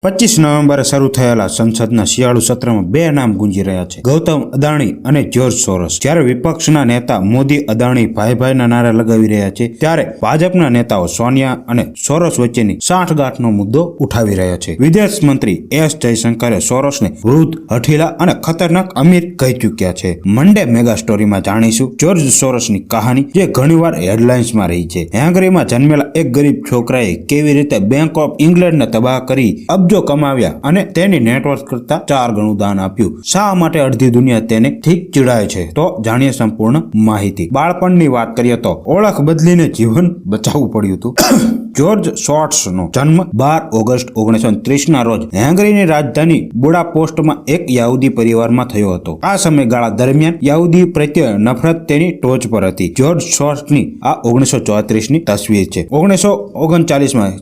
25 નવેમ્બરે શરૂ થયેલા સંસદના શિયાળુ સત્રમાં બે નામ ગુંજી રહ્યા છે, ગૌતમ અદાણી અને જ્યોર્જ સોરોસ. જ્યારે વિપક્ષના નેતા મોદી અદાણી ભાઈ ભાઈના નારા લગાવી રહ્યા છે, ત્યારે ભાજપના નેતાઓ સોનિયા અને સોરોસ વચ્ચેની સાંઠગાંઠનો મુદ્દો ઉઠાવી રહ્યા છે. વિદેશ મંત્રી એસ જયશંકરે સોરોસને વૃદ્ધ, હઠીલા અને ખતરનાક અમીર કહી ચૂક્યા છે. મંડે મેગા સ્ટોરીમાં જાણીશું જ્યોર્જ સોરોસની કહાની, જે ઘણીવાર હેડલાઇન્સમાં રહી છે. હેંગરીમાં જન્મેલા એક ગરીબ છોકરાએ કેવી રીતે બેંક ઓફ ઇંગ્લેન્ડને તબાહ કરી અબજો કમાવ્યા અને તેની નેટવર્થ કરતા 4 ગણું દાન આપ્યું. શા માટે અડધી દુનિયા તેને ઠીક ચીડાય છે? તો જાણીએ સંપૂર્ણ માહિતી. બાળપણની વાત કરીએ તો ઓળખ બદલીને જીવન બચાવવું પડ્યું હતું. જ્યોર્જ સોર્ટ્સનો જન્મ 12 ઓગસ્ટ 1930 ના રોજ હેંગરીની રાજધાની બુડાપેસ્ટમાં એક યહૂદી પરિવારમાં થયો હતો. આ સમયગાળા દરમિયાન યહૂદી પ્રત્યે નફરત તેની ટોચ પર હતી. જ્યોર્જ સોર્ટ્સની આ 1934ની તસવીર છે. 1939માં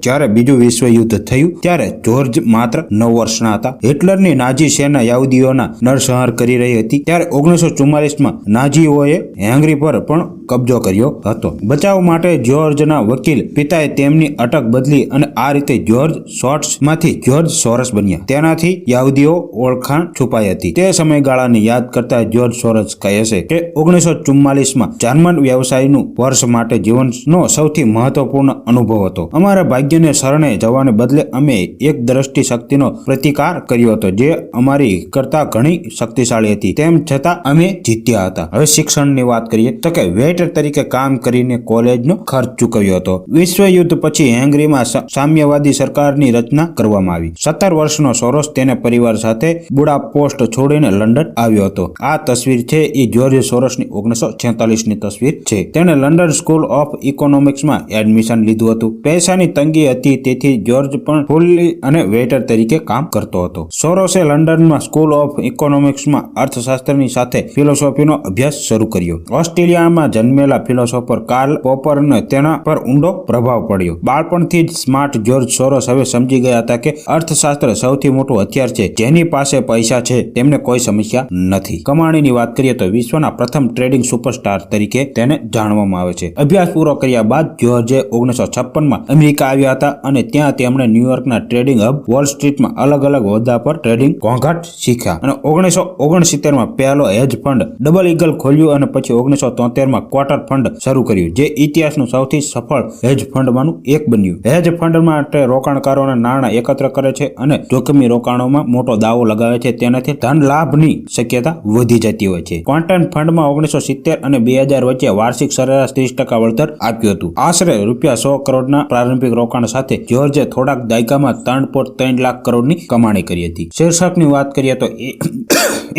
જ્યારે બીજું વિશ્વ યુદ્ધ થયું ત્યારે જ્યોર્જ માત્ર 9 વર્ષના હતા. હિટલરની નાઝી સેના યહૂદીઓના નરસંહાર કરી રહી હતી. ત્યારે 1944માં નાઝીઓએ હેંગરી પર પણ કબજો કર્યો હતો. બચાવ માટે જ્યોર્જના વકીલ પિતાએ તેમની અટક બદલી અને આ રીતે જ્યોર્જ સોર્ટ્સમાંથી જ્યોર્જ સોરોસ બન્યા. તેનાથી યહૂદીઓ ઓળખાણ છુપાઈ હતી. તે સમયગાળાને યાદ કરતા જ્યોર્જ સોરોસ કહે છે કે 1944માં જર્મન વ્યવસાયનું વર્ષ માટે જીવનનો સૌથી મહત્વપૂર્ણ અનુભવ હતો. અમારા ભાગ્યને શરણે જવાને બદલે અમે એક દ્રષ્ટિ શક્તિનો પ્રતિકાર કર્યો હતો, જે અમારી કરતા ઘણી શક્તિશાળી હતી. તેમ છતાં અમે જીત્યા હતા. હવે શિક્ષણની વાત કરીએ તો કે વેઇટર તરીકે કામ કરીને કોલેજનો ખર્ચ ચૂકવ્યો હતો. વિશ્વયુદ્ધ પછી હેંગરીમાં સામ્યવાદી સરકારની રચના કરવામાં આવી. 17 વર્ષનો સોરોસ તેના પરિવાર સાથે બુડાપેસ્ટ છોડીને લંડન આવ્યો હતો. આ તસવીર છે એ જ્યોર્જ સોરોસની 1946ની તસવીર છે. તેણે લંડન સ્કૂલ ઓફ ઇકોનોમિક્સમાં એડમિશન લીધું હતું. પૈસાની તંગી હતી, તેથી જ્યોર્જ પણ ફૂલી અને વેઇટર તરીકે કામ કરતો હતો. સોરોસે લંડનમાં સ્કૂલ ઓફ ઇકોનોમિક્સમાં અર્થશાસ્ત્રની સાથે ફિલોસોફીનો અભ્યાસ શરૂ કર્યો. ઓસ્ટ્રેલિયામાં જન્મેલા ફિલોસોફર કાર્લ પોપરને તેના પર ઊંડો પ્રભાવ પડ્યો. બાળપણથી જ સ્માર્ટ જ્યોર્જ સોરોસ હવે સમજી ગયા હતા કે અર્થશાસ્ત્ર સૌથી મોટું હથિયાર છે. જેની પાસે પૈસા છે તેમને કોઈ સમસ્યા નથી. કમાણીની વાત કરીએ તો વિશ્વના પ્રથમ ટ્રેડિંગ સુપરસ્ટાર તરીકે તેને જાણવામાં આવે છે. અભ્યાસ પૂરો કર્યા બાદ જ્યોર્જે 1956માં અમેરિકા આવ્યા હતા અને ત્યાં તેમણે ન્યુયોર્કના ટ્રેડિંગ હબ વોલ સ્ટ્રીટમાં અલગ અલગ હોદ્દા પર ટ્રેડિંગ ઘોંઘાટ શીખ્યા અને 1969માં પહેલો હેજ ફંડ ડબલ ઈગલ ખોલ્યું અને પછી 1973માં ક્વાર્ટર ફંડ શરૂ કર્યું, જે ઇતિહાસનું સૌથી સફળ હેજ ફંડમાંનું એક બન્યું. હેજ ફંડ માટે રોકાણકારોના નાણાં એકત્ર કરે છે અને જોખમી રોકાણોમાં મોટો દાવો લગાવે છે. તેનાથી ધન લાભની શક્યતા વધી જતી હોય છે. ક્વાન્ટમ ફંડમાં 1970 અને 2000 વચ્ચે વાર્ષિક સરેરાશ 30% વળતર આપ્યું હતું. આશરે ₹100 કરોડના પ્રારંભિક રોકાણ સાથે જ્યોર્જે થોડાક દાયકામાં 3.3 લાખ કરોડની કમાણી કરી હતી. શીર્ષકની વાત કરીએ તો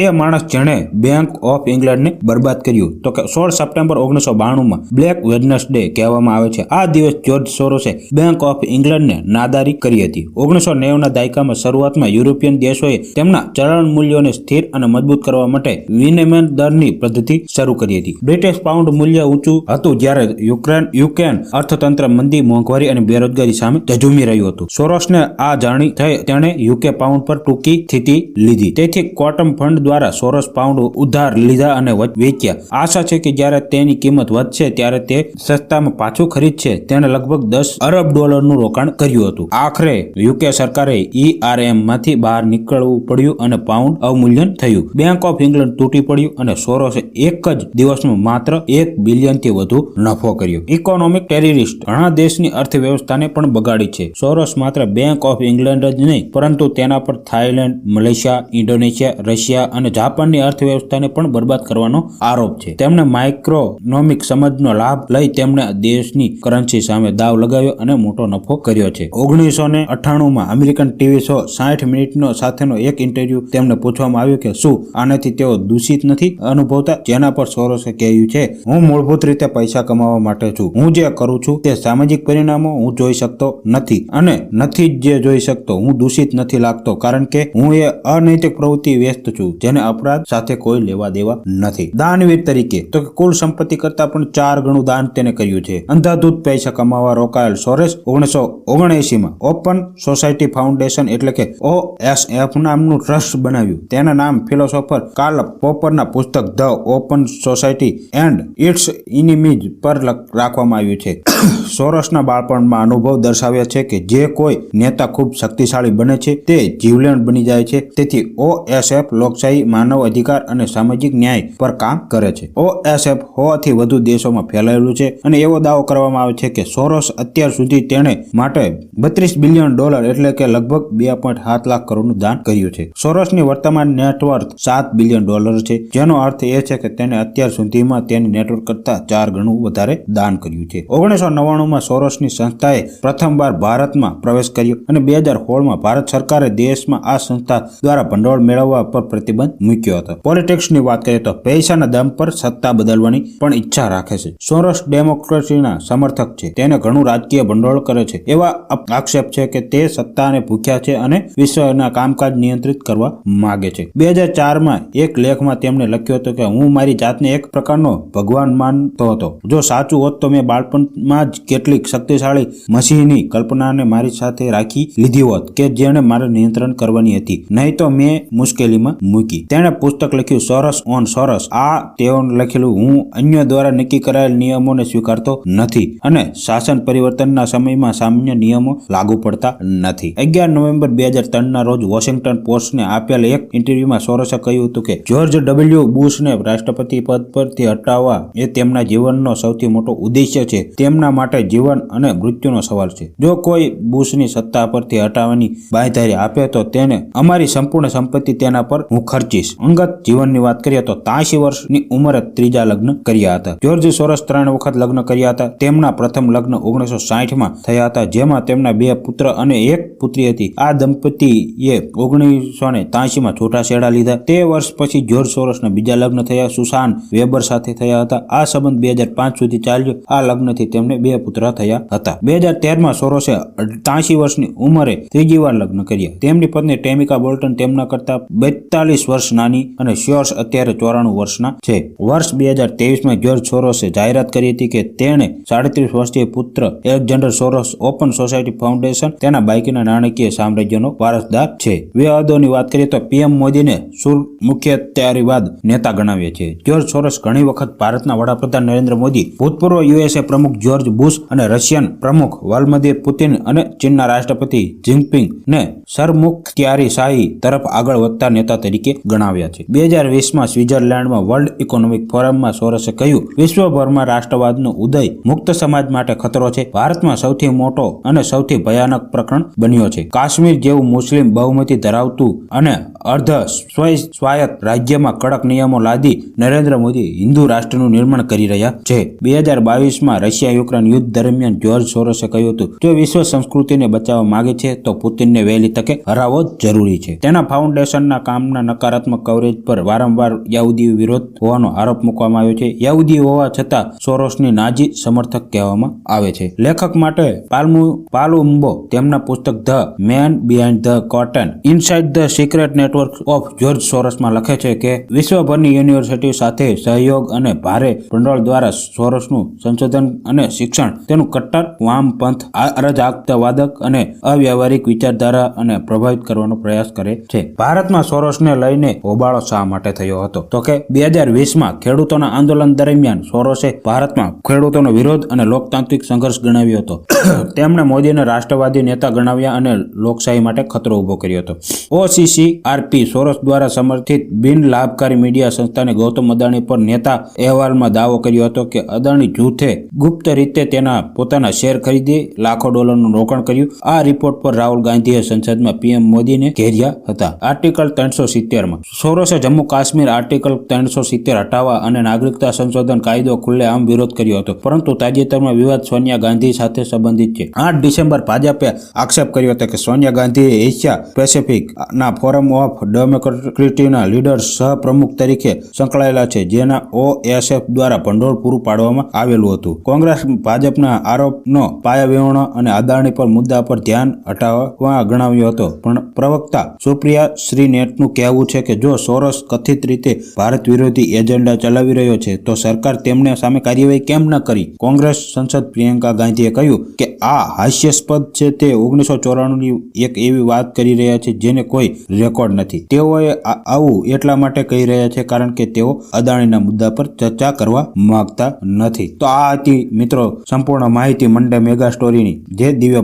એ માણસ જેણે બેંક ઓફ ઇંગ્લેન્ડને બરબાદ કર્યું. તો કે 16 સપ્ટેમ્બર 1992માં બ્લેક વેડનસડે કહેવામાં આવે છે. આ દિવસ જ્યોર્જ સોરોસે બેંક ઓફ ઇંગ્લેન્ડને નાદારી કરી હતી. 1990ના દાયકામાં શરૂઆતમાં યુરોપિયન દેશોએ તેમના ચલણ મૂલ્યોને સ્થિર અને મજબૂત કરવા માટે વિનિમય દરની પદ્ધતિ શરૂ કરી હતી. બ્રિટિશ પાઉન્ડ મૂલ્ય ઊંચું હતું, જ્યારે યુકેન અર્થતંત્ર મંદી, મોંઘવારી અને બેરોજગારી સામે ઝઝૂમી રહ્યું હતું. સોરોસને આ જાણી તેણે યુકે પાઉન્ડ પર ટૂંકી સ્થિતિ લીધી. તેથી ક્વાન્ટમ ફંડ દ્વારા સોરોસ પાઉન્ડ ઉધાર લીધા અને વેચ્યા. આશા છે કે જ્યારે તેની કિંમત વધશે ત્યારે તે સસ્તામાં પાછું ખરીદશે. તેણે લગભગ $10 અરબ રોકાણ કર્યું હતું. આખરે યુકે સરકારે ERM માંથી બહાર નીકળવું પડ્યું અને પાઉન્ડ અવમૂલ્યન થયું. બેંક ઓફ ઇંગ્લેન્ડ તૂટી પડ્યું અને સોરોસે એક જ દિવસમાં માત્ર $1 બિલિયનથી વધુ નફો કર્યો. ઇકોનોમિક ટેરરિસ્ટ ઘણા દેશની અર્થવ્યવસ્થાને પણ બગાડી છે. સોરોસ માત્ર બેંક ઓફ ઇંગ્લેન્ડ જ નહીં, પરંતુ તેના પર થાઇલેન્ડ, મલેશિયા, ઇન્ડોનેશિયા, રશિયા અને જાપાનની અર્થવ્યવસ્થાને પણ બરબાદ કરવાનો આરોપ છે. તેમણે માઇક્રોનોમિક સમજનો લાભ લઈ તેમણે દેશની કરન્સી સામે દાવ લગાવ્યો અને મોટો નફો કર્યો છે. 1998માં અમેરિકન ટીવી શો 60 મિનિટનો સાથેનો એક ઇન્ટરવ્યુ તેમને પૂછવામાં આવ્યું કે શું આનાથી તેઓ દૂષિત નથી અનુભવતા, જેના પર સોરોસે કહ્યું છે, હું મૂળભૂત રીતે પૈસા કમાવા માટે છું. હું જે કરું છું તે સામાજિક પરિણામો હું જોઈ શકતો નથી અને નથી જે જોઈ શકતો. હું દૂષિત નથી લાગતો કારણ કે હું એ અનૈતિક પ્રવૃત્તિ વ્યસ્ત છું, જેને અપરાધ સાથે કોઈ લેવા દેવા નથી. દાનવીર તરીકે તો કે કુલ સંપત્તિ કરતા પણ 4 ગણું દાન તેને કર્યું છે. અંધાધૂત પૈસા કમાવા રોકાયેલ સોરેસ 1979 ઓપન સોસાયટી ફાઉન્ડેશન એટલે કે OSF નામનું ટ્રસ્ટ બનાવ્યું. તેના નામ ફિલોસોફર કાર્લ પોપરના પુસ્તક The Open Society and Its Enemies પર રાખવામાં આવ્યું છે. સોરોસના બાળપણમાં અનુભવ દર્શાવ્યા છે કે જે કોઈ નેતા ખૂબ શક્તિશાળી બને છે તે જીવલેણ બની જાય છે. તેથી OSF લોકશાહી, માનવ અધિકાર અને સામાજિક ન્યાય પર કામ કરે છે. OSF 100 થી વધુ દેશોમાં ફેલાયેલું છે અને એવો દાવો કરવામાં આવે છે કે સોરોસ અત્યાર સુધી તેણે માટે $32 બિલિયન એટલે કે લગભગ 2.7 લાખ કરોડનું દાન કર્યું છે. સોરોસની વર્તમાન નેટવર્થ $7 બિલિયન છે, જેનો અર્થ એ છે કે તેને અત્યાર સુધીમાં તેની નેટવર્ક કરતા 4 ગણું વધારે દાન કર્યું છે. 1999માં સોરોસની સંસ્થાએ પ્રથમવાર ભારતમાં પ્રવેશ કર્યો અને 2016માં ભારત સરકારે દેશમાં આ સંસ્થા દ્વારા ભંડોળ મેળવવા પર પ્રતિબંધ મૂક્યો હતો. પોલિટિક્સની વાત કરીએ તો પૈસાના દમ પર સત્તા બદલવાની પણ ઈચ્છા રાખે છે. સોરોસ ડેમોક્રેસીના સમર્થક છે. તેને ઘણું રાજકીય ભંડોળ કરે છે. એવા આક્ષેપ છે કે તે સત્તાને ભૂખ્યા છે અને વિશ્વના કામકાજ નિયંત્રિત કરવા માંગે છે. 2004માં એક લેખમાં તેમણે લખ્યું હતું કે હું મારી જાતને એક પ્રકારનો ભગવાન માનતો હતો. જો સાચું હોત તો મેં બાળપણમાં જ કેટલીક શક્તિશાળી મસીહની કલ્પનાને મારી સાથે રાખી લીધી હોત કે જેણે મારે નિયંત્રણ કરવાની હતી, નહીં તો મેં મુશ્કેલીમાં મૂકી. તેણે પુસ્તક લખ્યું સોરોસ ઓન સોરોસ. આ તેઓને લખેલું હું અન્ય દ્વારા નક્કી કરાયેલ નિયમોને સ્વીકારતો નથી અને શાસન પરિવર્તનના સમયમાં સામાન્ય નિયમો લાગુ પડતા નથી. 11 નવેમ્બર 2003ના રોજ વોશિંગ્ટન પોસ્ટને આપેલ એક ઇન્ટરવ્યુમાં સોરોસે કહ્યું હતું કે જ્યોર્જ W. બુશને રાષ્ટ્રપતિ પદ પરથી હટાવવા એ તેમના જીવનનો સૌથી મોટો ઉદ્દેશ્ય છે. તેમના માટે જીવન અને મૃત્યુનો સવાલ છે. જો કોઈ બુશની સત્તા પરથી હટાવવાની બાંયધરી આપે તો તેને અમારી સંપૂર્ણ સંપત્તિ તેના પર હું ખર્ચીશ. અંગત જીવનની વાત કરીએ તો 83 વર્ષની ઉંમરે ત્રીજા લગ્ન કર્યા હતા. જ્યોર્જ સોરોસ 3 વખત લગ્ન કર્યા હતા. તેમના પ્રથમ લગ્ન 1960માં થયા હતા, જેમાં તેમના 2 પુત્ર અને 1 પુત્રી હતી. આ દંપતીએ 1983માં છૂટાછેડા લીધા. તે વર્ષ પછી જ્યોર્જ સોરોસના બીજા લગ્ન થયા. સુસાન વેબર સાથે થયા હતા. આ સંબંધ 2005 સુધી ચાલ્યો. આ લગ્નથી તેમને 2 પુત્ર થયા હતા. 2013માં સોરોસે 83 વર્ષની ઉંમરે ત્રીજી વાર લગ્ન કર્યા. તેમની પત્ની ટેમિકા બોલ્ટન તેમના કરતા 42 વર્ષ નાની અને સોર્સ અત્યારે 94 વર્ષના છે. વર્ષ 2023માં જ્યોર્જ સોરોસે જાહેરાત કરી હતી કે તેણે 37 વર્ષીય પુત્ર એલેક્ઝાન્ડર સોરોસ ઓપન સોસાયટી ફાઉન્ડેશન તેના બાકીના નાણાકીય સામ્રાજ્યનો વારસદાર છે. વિવાદોની વાત કરીએ તો PM મોદીને મુખ્યત્યારીવાદ નેતા ગણાવ્યા છે. જ્યોર્જ સોરોસ ઘણી વખત ભારતના વડાપ્રધાન નરેન્દ્ર મોદી, ભૂતપૂર્વ USA પ્રમુખ જ્યોર્જ બુશ અને રશિયન પ્રમુખ વ્લાદિમીર પુતિન અને ચીનના રાષ્ટ્રપતિ જિનપિંગ ને સરમુખત્યારીશાહી તરફ આગળ વધતા નેતા તરીકે ગણાવ્યા છે. 2020માં સ્વિટ્ઝરલેન્ડમાં વર્લ્ડ ઇકોનોમિક ફોરમમાં સોરોસે કહ્યું વિશ્વભરમાં રાષ્ટ્રવાદનો ઉદય મુક્ત સમાજ માટે ખતરો છે. ભારતમાં સૌથી મોટો અને સૌથી ભયાનક પ્રકરણ બન્યો છે. કાશ્મીર જેવું મુસ્લિમ બહુમતી ધરાવતું અને અર્ધ સ્વાયત્ત રાજ્યમાં કડક નિયમો લાદી નરેન્દ્ર મોદી હિન્દુ રાષ્ટ્રનું નિર્માણ કરી રહ્યા છે. 2022માં રશિયા યુક્રેન યુદ્ધ દરમિયાન જ્યોર્જ સોરોસે કહ્યું હતું જો વિશ્વ સંસ્કૃતિને બચાવવા માંગે છે તો પુતિનને વહેલી તકે હરાવવો જરૂરી છે. તેના ફાઉન્ડેશનના કામના નકારાત્મક કવરેજ પર વારંવાર યહૂદી વિરોધ હોવાનો આરોપ મૂકવામાં આવ્યો છે. યહૂદી હોવા છતાં સોરોસની નાઝી સમર્થક કહેવામાં આવે છે. લેખક માટે પાલુમ્બો તેમના પુસ્તક The Man Behind the Curtain Inside the Secret Network of George સોરોસમાં લખે છે કે વિશ્વભરની યુનિવર્સિટીઓ સાથે સહયોગ અને ભારે ભંડોળ દ્વારા સોરોસનું સંશોધન અને શિક્ષણ તેનું કટ્ટર વામપંથ અરાજકતાવાદક અને અવ્યાવહારિક વિચારધારા અને પ્રભાવિત કરવાનો પ્રયાસ કરે છે. ભારતમાં સોરોસને લઈને હોબાળો શા માટે થયો હતો તો કે 2020માં ખેડૂતોના આંદોલન દરમિયાન સોરોસે ભારતમાં ખેડૂતોનો વિરોધ અને લોકતાંત્રિક સંઘર્ષ ગણાવ્યો હતો. તેમણે મોદીને રાષ્ટ્રવાદી નેતા ગણાવ્યા અને લોકશાહી માટે ખતરો ઉભો કર્યો હતો. OCCRP સોરોસ દ્વારા સમર્થિત બિન લાભકારી મીડિયા સંસ્થાને ગૌતમ અદાણી પર નેતા અહેવાલમાં દાવો કર્યો હતો કે અદાણી જૂથે ગુપ્ત રીતે તેના પોતાના શેર ખરીદી લાખો ડોલરનું રોકાણ કર્યું. આ રિપોર્ટ પર રાહુલ ગાંધીએ સંસદમાં PM મોદીને ઘેર્યા હતા. આર્ટિકલ 370માં સોરોસે જમ્મુ કાશ્મીર આર્ટિકલ 370 હટાવવા અને નાગરિકતા સંશોધન કાયદો ખુલ્લેઆમ વિરોધ કર્યો હતો, પરંતુ તાજેતરમાં વિવાદ સોનિયા ગાંધી સાથે સંબંધિત છે. 8 ડિસેમ્બર ભાજપે આક્ષેપ કર્યો હતો કે સોનિયા ગાંધીએ એશિયા પેસિફિક ના ફોરમ ઓફ ઓફ ડેમોક્રેટીના લીડર સહપ્રમુખ તરીકે સંકળાયેલા છે, જેના OSF દ્વારા ભંડોળ પૂરું પાડવામાં આવેલું હતું. કોંગ્રેસ ભાજપના આરોપનો પાયાવિહોણો અને અદાણી પર મુદ્દા પર ધ્યાન હટાવવા ગણાવ્યો હતો. પણ પ્રવક્તા સુપ્રિયા શ્રીનેટનું કહેવું છે કે જો સોરોસ કથિત રીતે ભારત વિરોધી એજન્ડા ચલાવી રહ્યો છે તો સરકાર તેમને સામે કાર્યવાહી કેમ ન કરી? કોંગ્રેસ સંસદ પ્રિયંકા ગાંધીએ કહ્યું કે આ હાસ્યાસ્પદ છે. તે 1994ની એક એવી વાત કરી રહ્યા છે જેને કોઈ રેકોર્ડ નથી. તેઓએ આવું એટલા માટે કહી રહ્યા છે કારણ કે તેઓ અદાણીના મુદ્દા પર ચર્ચા કરવા માંગતા નથી. તો આ હતી મિત્રો સંપૂર્ણ માહિતી મંડે મેગા સ્ટોરીની, જે દિવ્ય